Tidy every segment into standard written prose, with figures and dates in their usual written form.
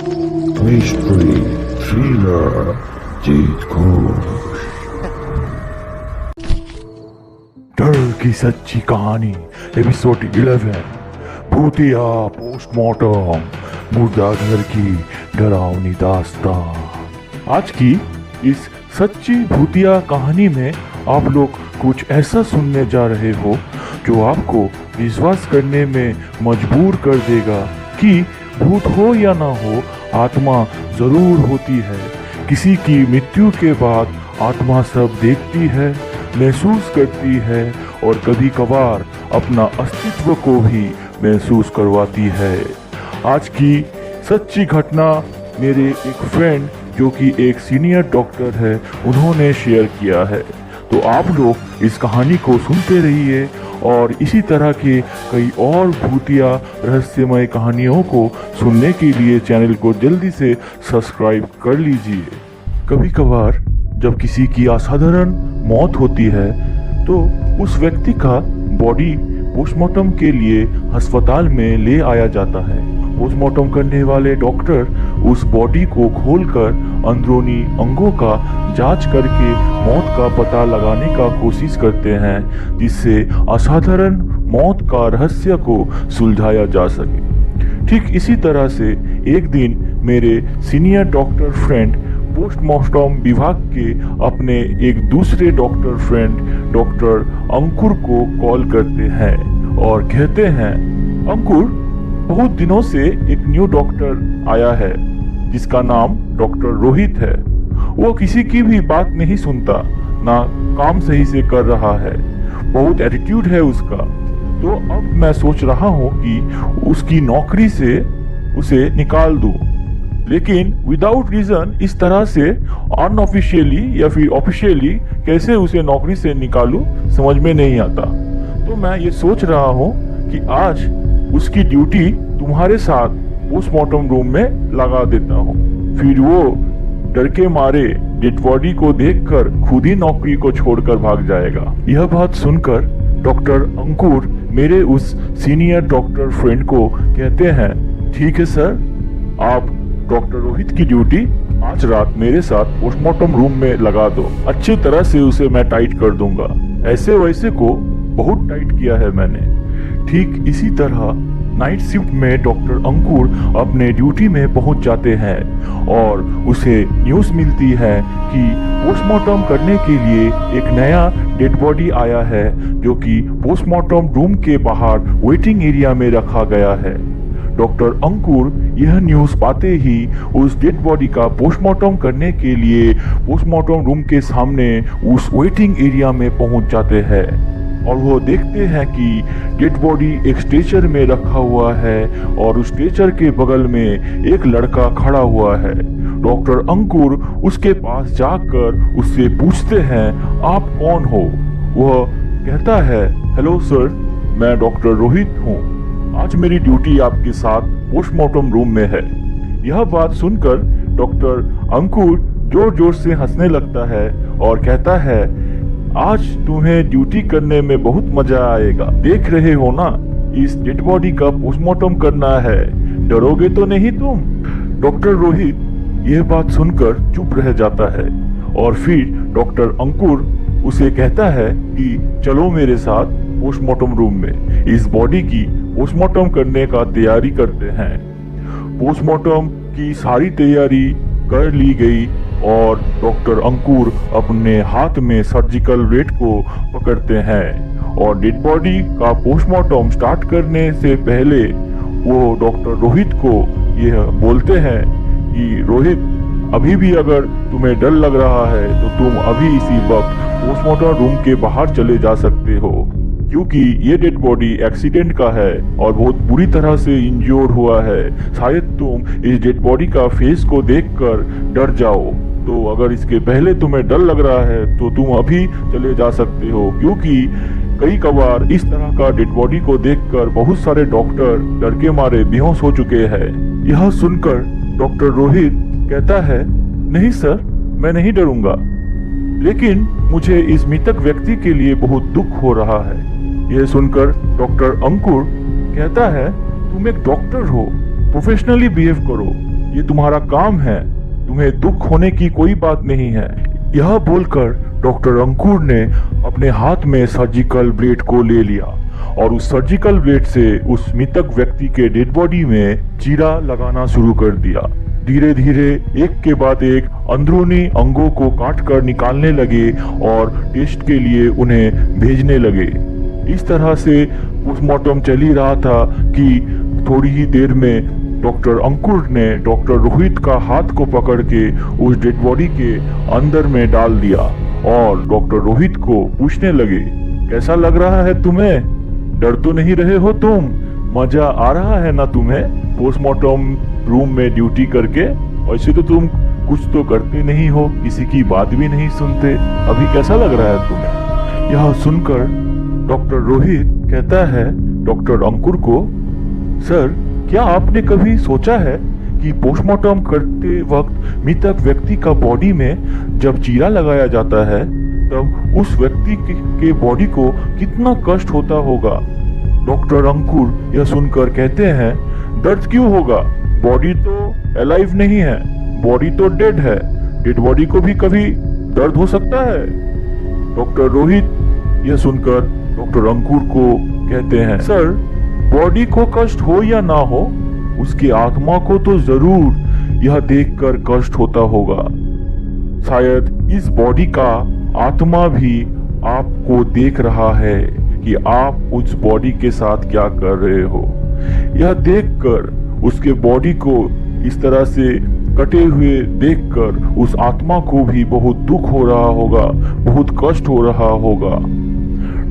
Mystery thriller जीत घोष। डर की सच्ची कहानी एपिसोड 11 भूतिया पोस्टमार्टम मुर्दा घर की डरावनी दास्तान। आज की इस सच्ची भूतिया कहानी में आप लोग कुछ ऐसा सुनने जा रहे हो जो आपको विश्वास करने में मजबूर कर देगा कि भूत हो या ना हो, आत्मा जरूर होती है। किसी की मृत्यु के बाद आत्मा सब देखती है, महसूस करती है और कभी कभार अपना अस्तित्व को भी महसूस करवाती है। आज की सच्ची घटना मेरे एक फ्रेंड जो कि एक सीनियर डॉक्टर है, उन्होंने शेयर किया है। तो आप लोग इस कहानी को सुनते रहिए और इसी तरह के कई और भूतिया रहस्यमय कहानियों को सुनने के लिए चैनल को जल्दी से सब्सक्राइब कर लीजिए। कभी कभार जब किसी की असाधारण मौत होती है तो उस व्यक्ति का बॉडी पोस्टमार्टम के लिए अस्पताल में ले आया जाता है। पोस्टमार्टम करने वाले डॉक्टर उस बॉडी को खोलकर अंदरूनी अंगों का जांच करके मौत का पता लगाने का कोशिश करते हैं, जिससे असाधारण मौत का रहस्य को सुलझाया जा सके। ठीक इसी तरह से एक दिन मेरे सीनियर डॉक्टर फ्रेंड पोस्टमार्टम विभाग के अपने एक दूसरे डॉक्टर फ्रेंड डॉक्टर अंकुर को कॉल करते हैं और कहते हैं, अंकुर, बहुत दिनों से एक न्यू डॉक्टर आया है जिसका नाम डॉक्टर रोहित है। वो किसी की भी बात नहीं सुनता, ना काम सही से कर रहा है, बहुत एटीट्यूड है उसका। तो अब मैं सोच रहा हूँ कि उसकी नौकरी से उसे निकाल दूं, लेकिन विदाउट रीजन इस तरह से अनऑफिशियली या फिर ऑफिशियली कैसे उसे नौकरी से निकालूं समझ में नहीं आता। तो मैं ये सोच रहा हूँ कि आज उसकी ड्यूटी तुम्हारे साथ पोस्टमार्टम रूम में लगा देता हूँ, फिर वो डर के मारे डेड बॉडी को देखकर खुद ही नौकरी को छोड़कर भाग जाएगा। यह बात सुनकर डॉक्टर अंकुर मेरे उस सीनियर डॉक्टर फ्रेंड को कहते हैं, ठीक है सर, आप डॉक्टर रोहित की ड्यूटी आज रात मेरे साथ पोस्टमार्टम रूम में लगा दो। अच्छी तरह से उसे मैं टाइट कर दूंगा। ऐसे वैसे को बहुत टाइट किया है मैंने। ठीक इसी तरह नाइट शिफ्ट में डॉक्टर अंकुर अपने ड्यूटी में पहुंच जाते हैं और उसे न्यूज़ मिलती है कि पोस्टमार्टम करने के लिए एक नया डेड बॉडी आया है जो कि पोस्टमार्टम रूम के बाहर वेटिंग एरिया में रखा गया है। डॉक्टर अंकुर यह न्यूज़ पाते ही उस डेड बॉडी का पोस्टमार्टम करने के लिए पोस्टमार्टम रूम के सामने उस वेटिंग एरिया में पहुंच जाते हैं और वो देखते हैं कि डेड बॉडी एक स्ट्रेचर में रखा हुआ है और उस स्ट्रेचर के बगल में एक लड़का खड़ा हुआ है। डॉक्टर अंकुर उसके पास जाकर उससे पूछते हैं, आप कौन हो? वह कहता है, हेलो सर, मैं डॉक्टर रोहित हूँ। आज मेरी ड्यूटी आपके साथ पोस्टमार्टम रूम में है। यह बात सुनकर डॉक्टर अंकुर जोर जोर से हंसने लगता है और कहता है, आज तुम्हें ड्यूटी करने में बहुत मजा आएगा। देख रहे हो ना, इस डेड बॉडी का पोस्टमार्टम करना है, डरोगे तो नहीं तुम? डॉक्टर रोहित यह बात सुनकर चुप रह जाता है और फिर डॉक्टर अंकुर उसे कहता है कि चलो मेरे साथ पोस्टमार्टम रूम में इस बॉडी की पोस्टमार्टम करने का तैयारी करते हैं। पोस्टमार्टम की सारी तैयारी कर ली गई और डॉक्टर अंकुर अपने हाथ में सर्जिकल रेट को पकड़ते हैं और डेड बॉडी का पोस्टमार्टम स्टार्ट करने से पहले वो डॉक्टर रोहित को यह बोलते हैं कि रोहित, अभी भी अगर तुम्हें डर लग रहा है तो तुम अभी इसी वक्त पोस्टमार्टम रूम के बाहर चले जा सकते हो, क्योंकि ये डेड बॉडी एक्सीडेंट का है और बहुत बुरी तरह से इंज्योर्ड हुआ है। शायद तुम इस डेड बॉडी का फेस को देखकर डर जाओ, तो अगर इसके पहले तुम्हें डर लग रहा है तो तुम अभी चले जा सकते हो, क्योंकि कई कबार इस तरह का डेड बॉडी को देखकर बहुत सारे डॉक्टर डर के मारे बेहोश हो चुके हैं। यह सुनकर डॉक्टर रोहित कहता है, नहीं सर, मैं नहीं डरूंगा, लेकिन मुझे इस मृतक व्यक्ति के लिए बहुत दुख हो रहा है। यह सुनकर डॉक्टर अंकुर कहता है, तुम एक डॉक्टर हो, प्रोफेशनली बिहेव करो। ये तुम्हारा काम है, तुम्हें दुख होने की कोई बात नहीं है। यह बोलकर डॉक्टर अंकुर ने अपने हाथ में सर्जिकल ब्लेड को ले लिया और उस सर्जिकल ब्लेड से उस मृतक व्यक्ति के डेड बॉडी में चीरा लगाना शुरू कर दिया। धीरे धीरे एक के बाद एक अंदरूनी अंगों को काट कर निकालने लगे और टेस्ट के लिए उन्हें भेजने लगे। इस तरह से पोस्टमार्टम चल ही रहा था कि थोड़ी ही देर में डॉक्टर अंकुर ने डॉक्टर रोहित का हाथ को पकड़ के उस डेड बॉडी के अंदर में डाल दिया और डॉक्टर रोहित को पूछने लगे, कैसा लग रहा है तुम्हें? डर तो नहीं रहे हो तुम? मजा आ रहा है ना तुम्हें पोस्टमार्टम रूम में ड्यूटी करके? ऐसे तो तुम कुछ तो करते नहीं हो, किसी की बात भी नहीं सुनते। अभी कैसा लग रहा है तुम्हें? यह सुनकर डॉक्टर रोहित कहता है डॉक्टर अंकुर को, सर क्या आपने कभी सोचा है कि पोस्टमार्टम करते वक्त मृतक व्यक्ति का बॉडी में जब चीरा लगाया जाता है तब उस व्यक्ति के बॉडी को कितना कष्ट होता होगा? डॉक्टर अंकुर यह सुनकर कहते हैं, दर्द क्यों होगा? बॉडी तो अलाइव नहीं है, बॉडी तो डेड है। डेड बॉडी को भी कभी दर्द हो सकता है। डॉक्टर रोहित यह सुनकर डॉक्टर अंकुर को कहते हैं, सर बॉडी को कष्ट हो या ना हो, उसकी आत्मा को तो जरूर यह देखकर कष्ट होता होगा। शायद इस बॉडी का आत्मा भी आपको देख रहा है कि आप उस बॉडी के साथ क्या कर रहे हो। यह देखकर उसके बॉडी को इस तरह से कटे हुए देखकर उस आत्मा को भी बहुत दुख हो रहा होगा, बहुत कष्ट हो रहा होगा।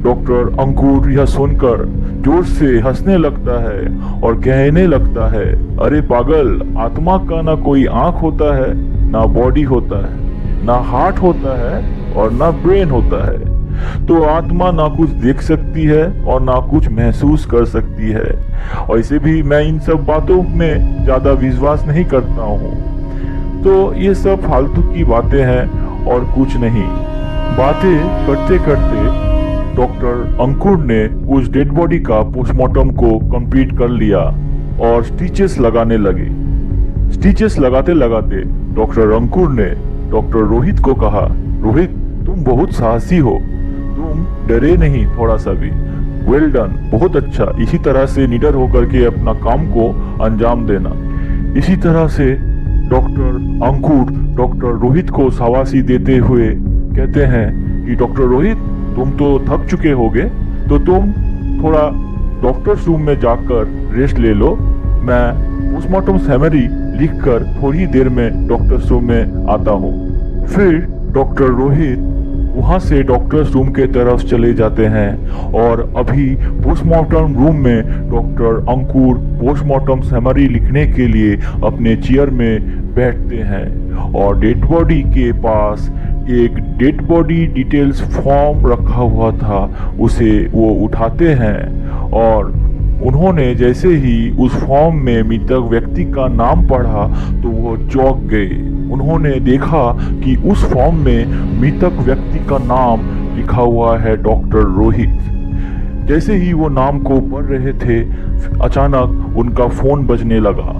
डॉक्टर अंकुर यह सुनकर जोर से हंसने लगता है और कहने लगता है, अरे पागल, आत्मा का ना कोई आंख होता है, ना बॉडी होता है, ना हार्ट होता है और ना ब्रेन होता है। तो आत्मा ना कुछ देख सकती है और ना कुछ महसूस कर सकती है। वैसे भी मैं इन सब बातों में ज्यादा विश्वास नहीं करता हूँ। तो ये सब फालतू की बातें हैं और कुछ नहीं। बातें करते करते डॉक्टर अंकुर ने उस डेड बॉडी का पोस्टमार्टम को कंप्लीट कर लिया और स्टिचेस लगाने लगे। स्टिचेस लगाते लगाते डॉक्टर अंकुर ने डॉक्टर रोहित को कहा, रोहित तुम बहुत साहसी हो, तुम डरे नहीं थोड़ा सा भी। वेल डन, बहुत अच्छा। इसी तरह से निडर होकर के अपना काम को अंजाम देना। इसी तरह से डॉक्टर अंकुर डॉक्टर रोहित को शाबाशी देते हुए कहते हैं कि डॉक्टर रोहित तुम तो थक चुके होगे, तो तुम थोड़ा डॉक्टर्स रूम में जाकर रेस्ट ले लो। मैं पोस्टमार्टम समरी लिखकर थोड़ी देर में डॉक्टर्स रूम में आता हूँ। फिर डॉक्टर रोहित वहां से डॉक्टर्स रूम के तरफ चले जाते हैं और अभी पोस्टमार्टम रूम में डॉक्टर अंकुर पोस्टमार्टम समरी लिखने के लिए अपने चेयर में बैठते हैं और डेड बॉडी के पास एक डेड बॉडी डिटेल्स फॉर्म रखा हुआ था, उसे वो उठाते हैं और उन्होंने जैसे ही उस फॉर्म में मृतक व्यक्ति का नाम पढ़ा तो वो चौंक गए। उन्होंने देखा कि उस फॉर्म में मृतक व्यक्ति का नाम लिखा हुआ है डॉक्टर रोहित। जैसे ही वो नाम को पढ़ रहे थे, अचानक उनका फोन बजने लगा।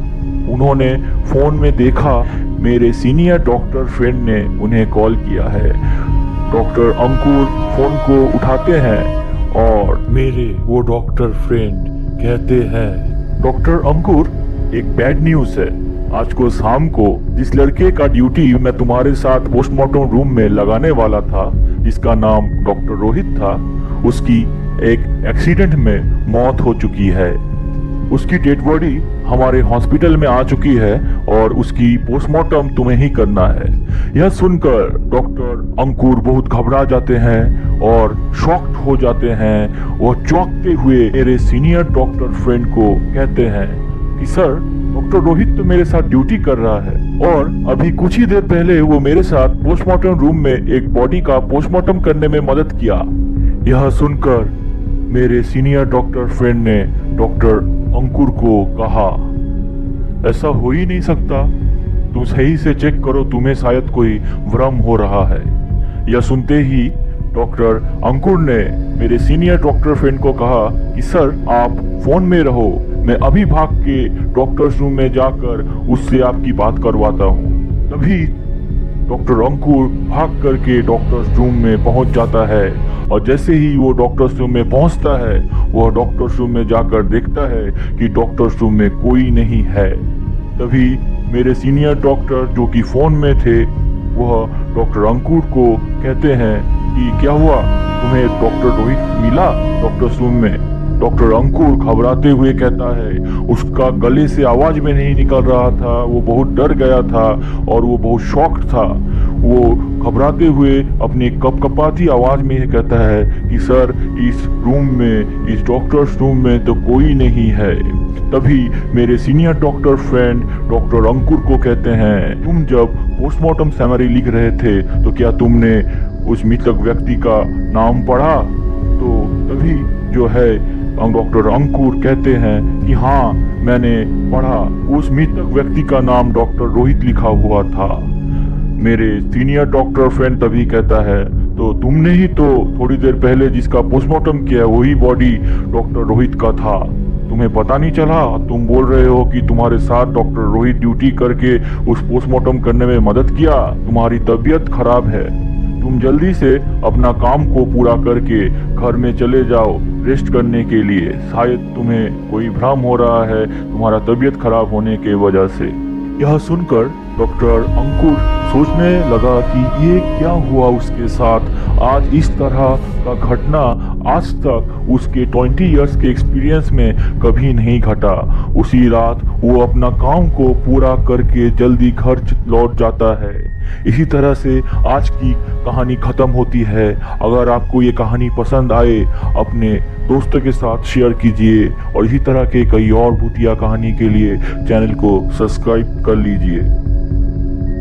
उन्होंने फोन में देखा मेरे सीनियर डॉक्टर फ्रेंड ने उन्हें कॉल किया है। डॉक्टर अंकुर फोन को उठाते हैं और मेरे वो डॉक्टर फ्रेंड कहते हैं, डॉक्टर अंकुर एक बैड न्यूज़ है। आज को शाम को जिस लड़के का ड्यूटी मैं तुम्हारे साथ पोस्टमार्टम रूम में लगाने वाला था, जिसका नाम डॉक्टर रोहित था, उसकी एक एक्सीडेंट में मौत हो चुकी है। उसकी डेड बॉडी हमारे हॉस्पिटल में आ चुकी है और उसकी पोस्टमार्टम तुम्हें ही करना है। यह सुनकर डॉक्टर अंकुर बहुत घबरा जाते हैं और शॉक्ड हो जाते हैं। वो चौंकते हुए मेरे सीनियर डॉक्टर फ्रेंड को कहते हैं कि सर, डॉक्टर रोहित तो मेरे साथ ड्यूटी कर रहा है और अभी कुछ ही देर पहले वो मेरे साथ पोस्टमार्टम रूम में एक बॉडी का पोस्टमार्टम करने में मदद किया। यह सुनकर मेरे सीनियर डॉक्टर फ्रेंड ने डॉक्टर अंकुर को कहा, ऐसा हो ही नहीं सकता, तुम सही से चेक करो, तुम्हें शायद कोई भ्रम हो रहा है। यह सुनते ही डॉक्टर अंकुर ने मेरे सीनियर डॉक्टर फ्रेंड को कहा कि सर आप फोन में रहो, मैं अभी भाग के डॉक्टर्स रूम में जाकर उससे आपकी बात करवाता हूँ। तभी डॉक्टर अंकुर भाग करके डॉक्टर्स रूम में पहुंच जाता है और जैसे ही वो डॉक्टर्स रूम में पहुंचता है वह डॉक्टर्स रूम में जाकर देखता है कि डॉक्टर्स रूम में कोई नहीं है। तभी मेरे सीनियर डॉक्टर जो कि फोन में थे वह डॉक्टर अंकुर को कहते हैं कि क्या हुआ, तुम्हें डॉक्टर रोहित मिला डॉक्टर्स रूम में? डॉक्टर अंकुर घबराते हुए कहता है, उसका गले से आवाज में नहीं निकल रहा था, वो बहुत डर गया था और वो बहुत शॉक्ड था। वो घबराते हुए अपनी कपकपाती आवाज में यह कहता है कि सर इस रूम में, इस डॉक्टर्स रूम में तो कोई नहीं है। तभी मेरे सीनियर डॉक्टर फ्रेंड डॉक्टर अंकुर को कहते हैं, तुम जब पोस्टमार्टम समरी लिख रहे थे तो क्या तुमने उस मृतक व्यक्ति का नाम पढ़ा? तो तभी जो है डॉक्टर अंकुर कहते हैं कि हाँ मैंने पढ़ा, उस मृतक व्यक्ति का नाम डॉक्टर रोहित लिखा हुआ था। मेरे सीनियर डॉक्टर फ्रेंड तभी कहता है, तो तुमने ही तो थोड़ी देर पहले जिसका पोस्टमार्टम किया वही बॉडी डॉक्टर रोहित का था, तुम्हें पता नहीं चला? तुम बोल रहे हो कि तुम्हारे साथ डॉक्टर रोहित ड्यूटी करके उस पोस्टमार्टम करने में मदद किया, तुम्हारी तबीयत खराब है, तुम जल्दी से अपना काम को पूरा करके घर में चले जाओ रेस्ट करने के लिए, शायद तुम्हें कोई भ्रम हो रहा है तुम्हारा तबीयत खराब होने के वजह से। यह सुनकर डॉक्टर अंकुर सोचने लगा कि ये क्या हुआ उसके साथ, आज इस तरह का घटना आज तक उसके 20 इयर्स के एक्सपीरियंस में कभी नहीं घटा। उसी रात वो अपना काम को पूरा करके जल्दी घर लौट जाता है। इसी तरह से आज की कहानी खत्म होती है। अगर आपको ये कहानी पसंद आए अपने दोस्तों के साथ शेयर कीजिए और इसी तरह के कई और भूतिया कहानी के लिए चैनल को सब्सक्राइब कर लीजिए।